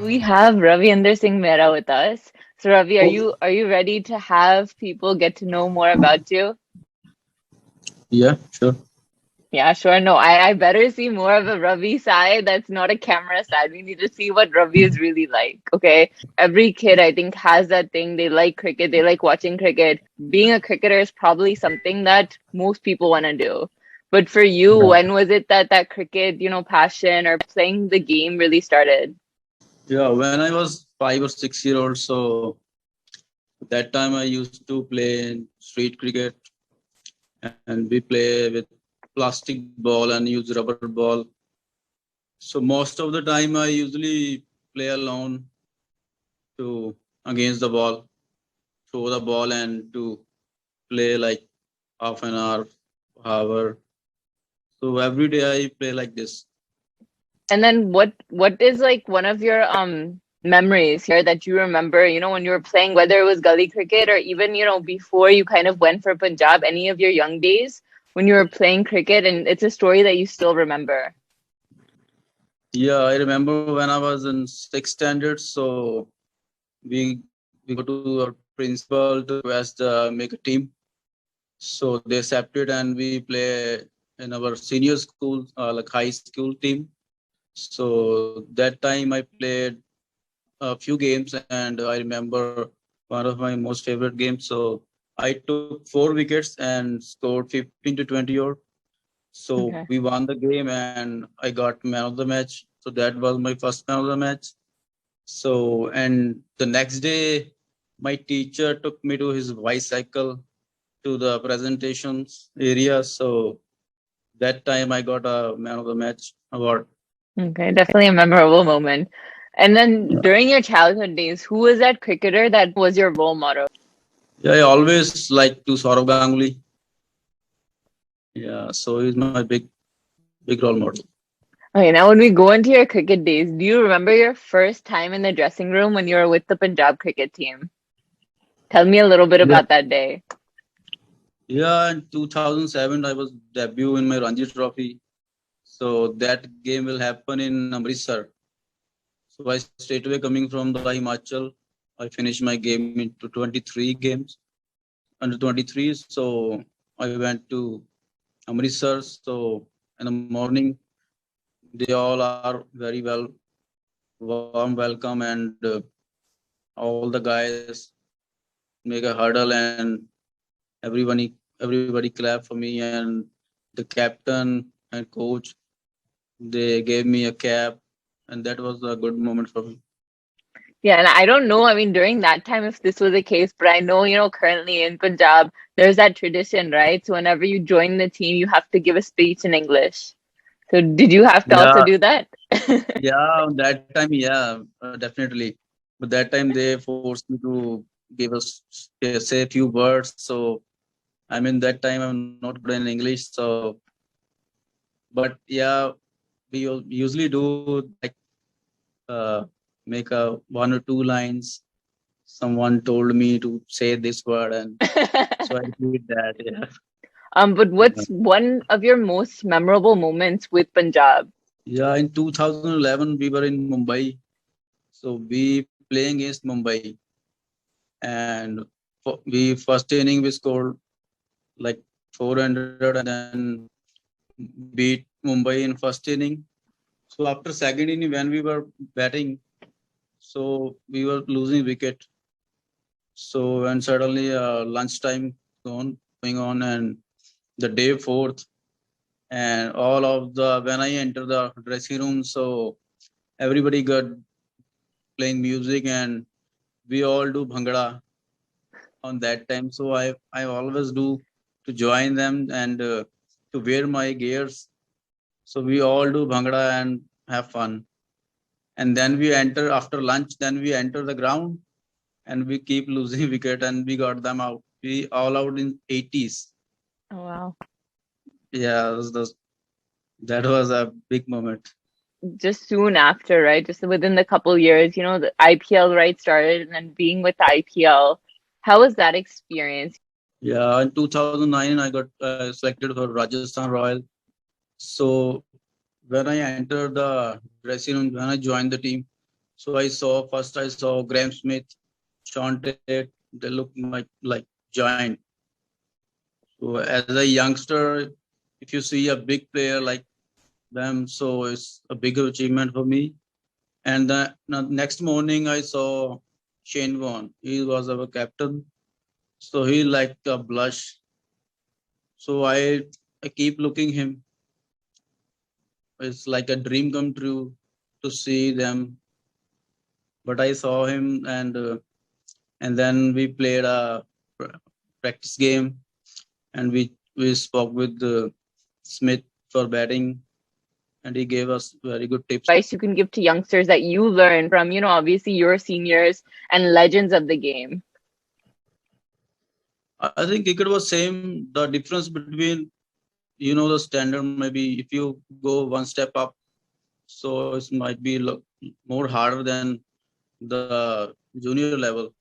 we have RaviInder Singh Mehra with us. So Ravi, are Oh, you ready to have people get to know more about you? yeah, sure. Yeah, sure. No, I better see more of a Ravi side that's not a camera side. We need to see what Ravi is really like. Okay. Every kid, I think, has that thing. They like cricket, they like watching cricket. Being a cricketer is probably something that most people want to do. But for you, Yeah. when was it that cricket, passion or playing the game really started? Yeah, when I was 5 or 6 year old, so that time I used to play street cricket and we play with plastic ball and use rubber ball. So most of the time I usually play alone to against the ball, throw the ball and to play like half an hour. So every day I play like this. And then what is like one of your memories here that you remember, when you were playing, whether it was gully cricket or even, before you kind of went for Punjab, any of your young days when you were playing cricket and it's a story that you still remember. Yeah, I remember when I was in sixth standard. So we go to our principal to request make a team. So they accepted and we play in our senior school, like high school team. So that time I played a few games and I remember one of my most favorite games. So I took 4 wickets and scored 15 to 20 over. So Okay. we won the game and I got man of the match. So that was my first man of the match. So, and the next day, my teacher took me to his bicycle to the presentations area. So that time I got a man of the match award. Okay, definitely a memorable moment. And then during your childhood days, who was that cricketer that was your role model? Yeah, I always like to Saurav Ganguly. Yeah, so he's my big role model. Okay, now when we go into your cricket days, do you remember your first time in the dressing room when you were with the Punjab cricket team? Tell me a little bit Yeah, about that day. yeah. In 2007, I was debut in my Ranji Trophy. So that game will happen in Amritsar. So I straight away coming from the Himachal, I finished my game into 23 games under 23. So I went to Amritsar. So in the morning, they all are very warm welcome, and all the guys make a hurdle, and everybody clap for me, and the captain and coach, they gave me a cap, and that was a good moment for me. Yeah, and I don't know, I mean, during that time if this was the case, but I know, currently in Punjab, there's that tradition, right? So whenever you join the team, you have to give a speech in English. So did you have to also Yeah, do that? yeah. That time, yeah, definitely. But that time they forced me to give us say a few words. So I mean, that time I'm not good in English. So, but yeah, we usually do like uh, make a one or two lines. Someone told me to say this word, and so I repeat that. Yeah. But what's one of your most memorable moments with Punjab? Yeah. In 2011, we were in Mumbai. So we playing against Mumbai, and we first inning we scored like 400, and then beat Mumbai in first inning. So after second inning, when we were batting, so we were losing wicket. So and suddenly lunchtime going on, and the day fourth, and all of the when I enter the dressing room, so everybody got playing music, and we all do bhangra on that time. So I always do to join them and to wear my gears. So we all do bhangra and have fun. And then we enter after lunch. Then we enter the ground and we keep losing wicket, and we got them out. We all out in 80s. Oh, wow. Yeah, that was a big moment. Just soon after, right? Just within the couple years, the IPL, right, started and then being with the IPL. How was that experience? Yeah, in 2009, I got selected for Rajasthan Royal. So when I entered the dressing room, when I joined the team, So I saw Graham Smith, Sean Tate. They look like giant. So as a youngster, if you see a big player like them, so it's a bigger achievement for me. And the next morning, I saw Shane Warne. He was our captain. So he like a blush. So I keep looking him. It's like a dream come true to see them. But I saw him, and then we played a practice game, and we spoke with Smith for batting, and he gave us very good tips. Advice you can give to youngsters that you learn from, obviously your seniors and legends of the game? I think cricket was same. The difference between the standard, maybe if you go one step up, so it might be more harder than the junior level.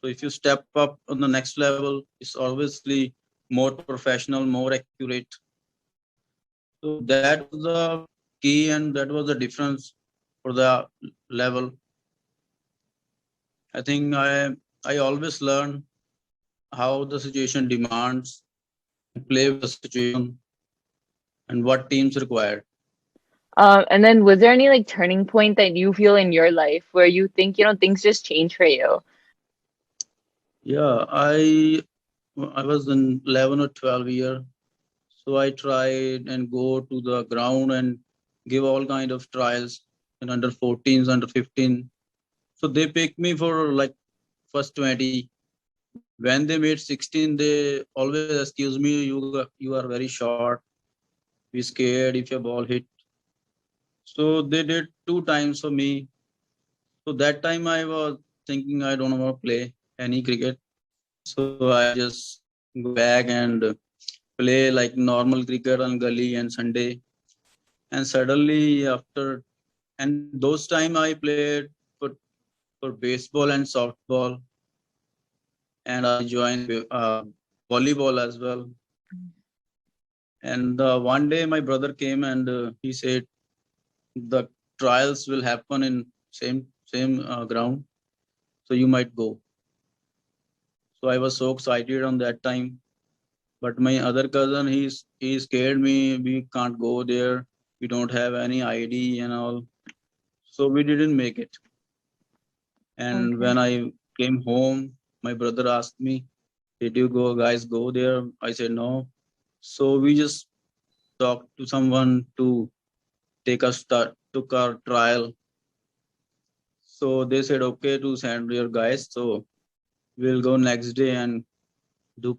So if you step up on the next level, it's obviously more professional, more accurate. So that was the key, and that was the difference for the level. I think I always learn how the situation demands and play with the situation and what teams required. And then was there any like turning point that you feel in your life where you think, things just change for you? Yeah, I was in 11 or 12 year, so I tried and go to the ground and give all kind of trials in under 14s, under 15. So they picked me for like first 20. When they made 16, they always excuse me. You are very short. We scared if your ball hit. So they did two times for me. So that time I was thinking I don't want to play any cricket. So I just go back and play like normal cricket on gully and Sunday. And suddenly after, and those time I played for, for baseball and softball, and I joined volleyball as well. And one day my brother came and he said the trials will happen in same ground, so you might go. So I was so excited on that time. But my other cousin, he scared me. We can't go there. We don't have any ID and all. So we didn't make it. And Okay. when I came home, my brother asked me, "Did you go, guys, go there?" I said no. So we just talked to someone to take us took our trial. So they said okay to send your guys. So we'll go next day and do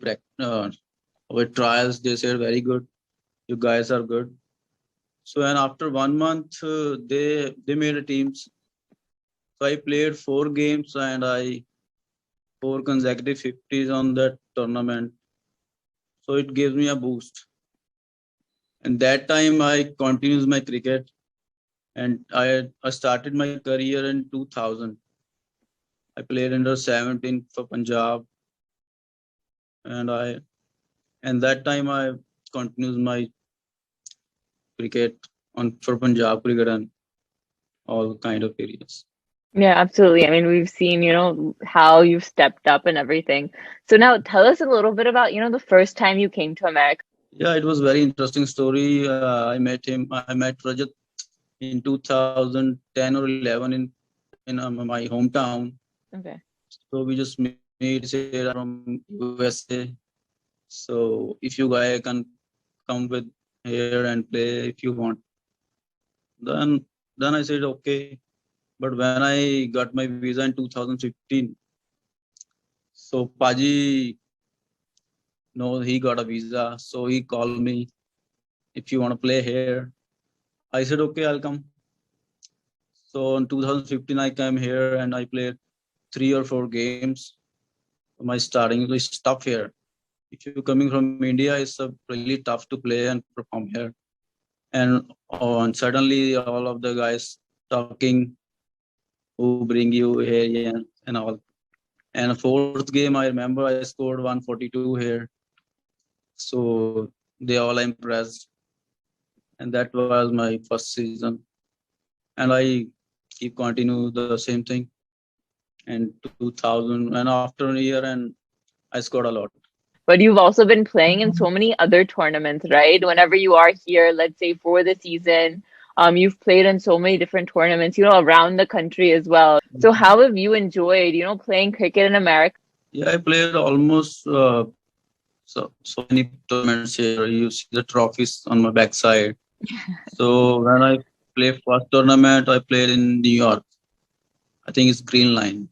our trials. They said very good. You guys are good. So and after 1 month, they made a teams. So I played 4 games and I 4 consecutive 50s on that tournament. So it gives me a boost. And that time I continues my cricket, and I started my career in 2000. I played under 17 for Punjab, and that time I continues my cricket on for Punjab cricket and all kind of areas. Yeah, absolutely. I mean, we've seen, how you've stepped up and everything. So now tell us a little bit about, the first time you came to America. Yeah, it was very interesting story. I met Rajat in 2010 or 11 in my hometown. Okay. So we just meet. He said, "I'm from USA. So if you guys can come with here and play if you want." Then I said okay. But when I got my visa in 2015, so Paji knows he got a visa. So he called me, if you want to play here. I said okay, I'll come. So in 2015 I came here and I played 3 or 4 games. My starting is tough here. If you're coming from India, it's really tough to play and perform here. And suddenly all of the guys talking who bring you here, yeah, and all. And fourth game, I remember I scored 142 here. So they all impressed, and that was my first season. And keep continue the same thing. And 2000 and after a year, and I scored a lot. But you've also been playing in so many other tournaments, right? Whenever you are here, let's say for the season, you've played in so many different tournaments, around the country as well. So how have you enjoyed, playing cricket in America? Yeah, I played almost so many tournaments here. You see the trophies on my backside. So when I play first tournament, I played in New York. I think it's Green Line.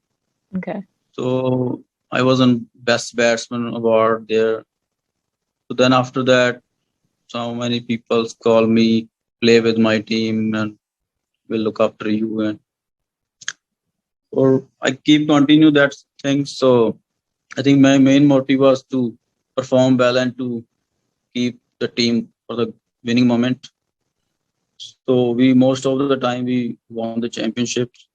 Okay. So I was on best batsman award there. So then after that, so many people call me, play with my team, and will look after you. And or I keep continue that thing. So I think my main motive was to perform well and to keep the team for the winning moment. So we most of the time we won the championships.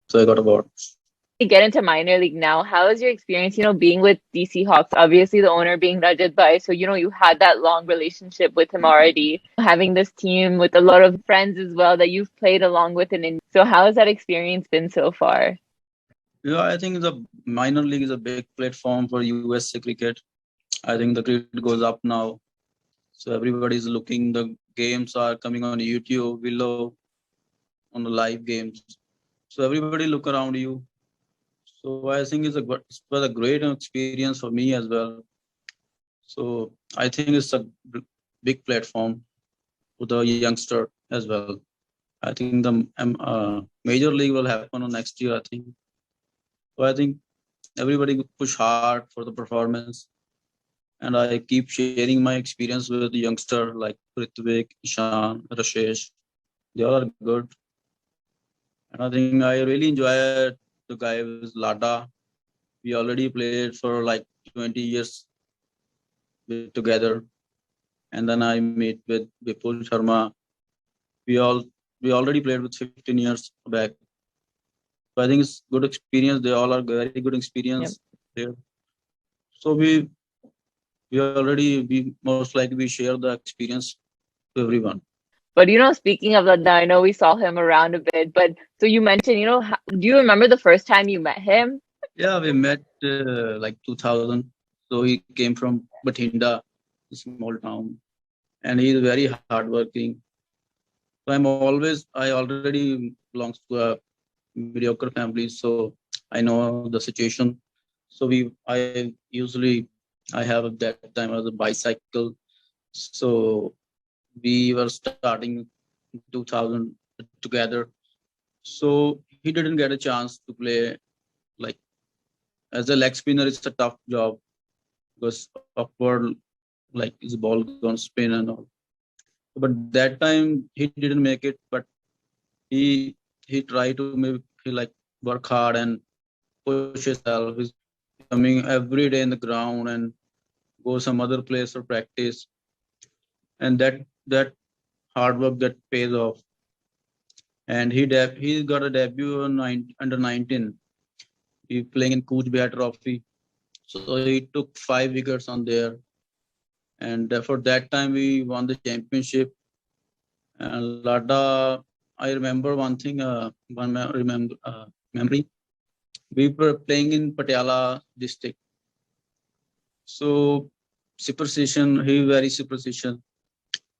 So I got awards. Get into minor league now, how is your experience, being with DC Hawks? Obviously, the owner being Rajat Bhai, so you had that long relationship with him already. Having this team with a lot of friends as well that you've played along with in India. So how has that experience been so far? Yeah, I think the minor league is a big platform for USA cricket. I think the cricket goes up now. So everybody is looking. The games are coming on YouTube, below on the live games. So everybody look around you. So I think it was a great experience for me as well. So I think it's a big platform for the youngster as well. I think the major league will happen on next year. I think. So I think everybody push hard for the performance, and I keep sharing my experience with the youngster like Prithvik, Ishan, Rashesh. They all are good, and I think I really enjoy the guy with Lada. We already played for like 20 years together, and then I meet with Vipul Sharma. We all we already played with 15 years back. So I think it's good experience. They all are very good experience Yep. there. So we most likely we share the experience to everyone. But speaking of that, I know we saw him around a bit, but so you mentioned, do you remember the first time you met him? Yeah, we met like 2000. So he came from Bathinda, a small town, and he is very hardworking. So I already belongs to a mediocre family, so I know the situation. So I usually, I have at that time as a bicycle. So we were starting 2000 together. So he didn't get a chance to play like as a leg spinner. It's a tough job because upward like his ball gonna spin and all. But that time he didn't make it. But he he tried to make he like work hard and push himself. He's coming every day in the ground and go some other place for practice. And that hard work that pays off. And he got a debut on under 19. He playing in Coach Bear Trophy. So he took 5 wickets on there. And for that time we won the championship. And Lada, I remember one thing. Memory. We were playing in Patiala district. So superstition, he very superstition.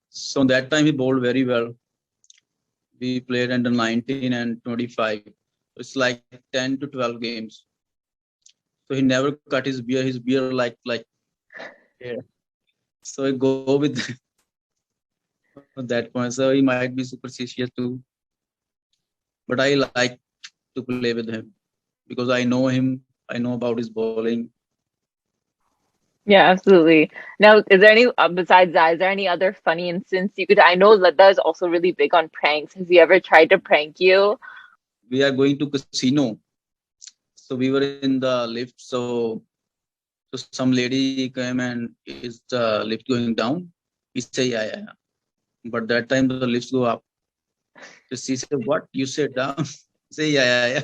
So that time he bowled very well. We played under 19 and 25. It's like 10 to 12 games. So he never cut his beard like yeah. So I go with that point. So he might be superstitious too. But I like to play with him because I know him. I know about his bowling. Yeah, absolutely. Now, is there any, besides that, is there any other funny instance you could? I know Ladda is also really big on pranks. Has he ever tried to prank you? We are going to casino. So we were in the lift. So some lady came and is the lift going down? He say yeah. But that time the lifts go up. So she said, "What you said down?" Say yeah.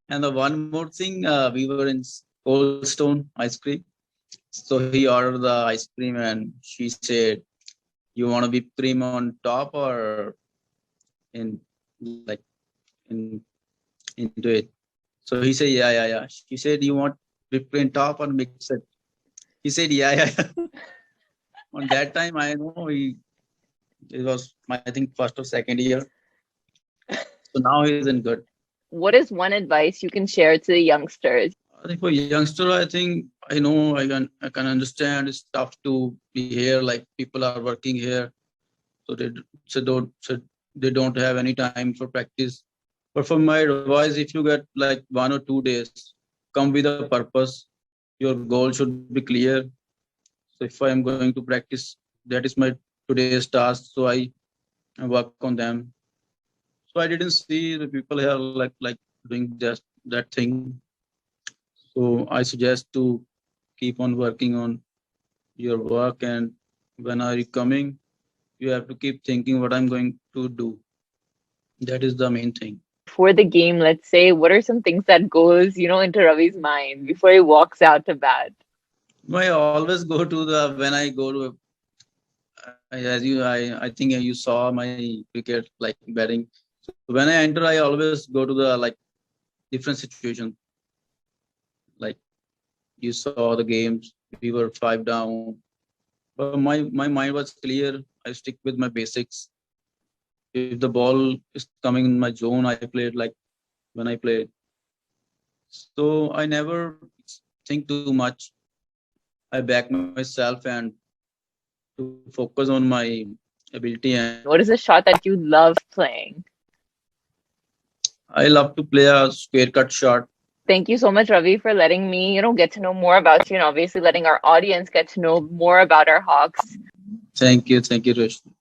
And the one more thing, we were in Cold Stone ice cream. So he ordered the ice cream and she said, "You want a whipped cream on top or in like in into it. So he said, yeah, yeah, yeah. She said, you want whipped cream top or mix it? He said, yeah, yeah, yeah. On that time, I know it was, I think, first or second year. So now he's in good. What is one advice you can share to the youngsters? I think for youngster, I think I know I can understand it's tough to be here. Like people are working here, so they don't have any time for practice. But for my advice, if you get like 1 or 2 days, come with a purpose. Your goal should be clear. So if I am going to practice, that is my today's task. So I work on them. So I didn't see the people here like doing just that thing. So I suggest to keep on working on your work, and when are you coming, you have to keep thinking what I'm going to do. That is the main thing. Before the game, let's say, what are some things that goes, into Ravi's mind before he walks out to bat? I always go to the when I go to as you I think you saw my cricket like batting. So when I enter, I always go to the like different situation. Like you saw the games, we were 5 down, but my mind was clear. I stick with my basics. If the ball is coming in my zone, I played like when I played. So I never think too much. I back myself and to focus on my ability. And What is a shot that you love playing? I love to play a square cut shot. Thank you so much, Ravi, for letting me, get to know more about you and obviously letting our audience get to know more about our Hawks. Thank you, Rashmi.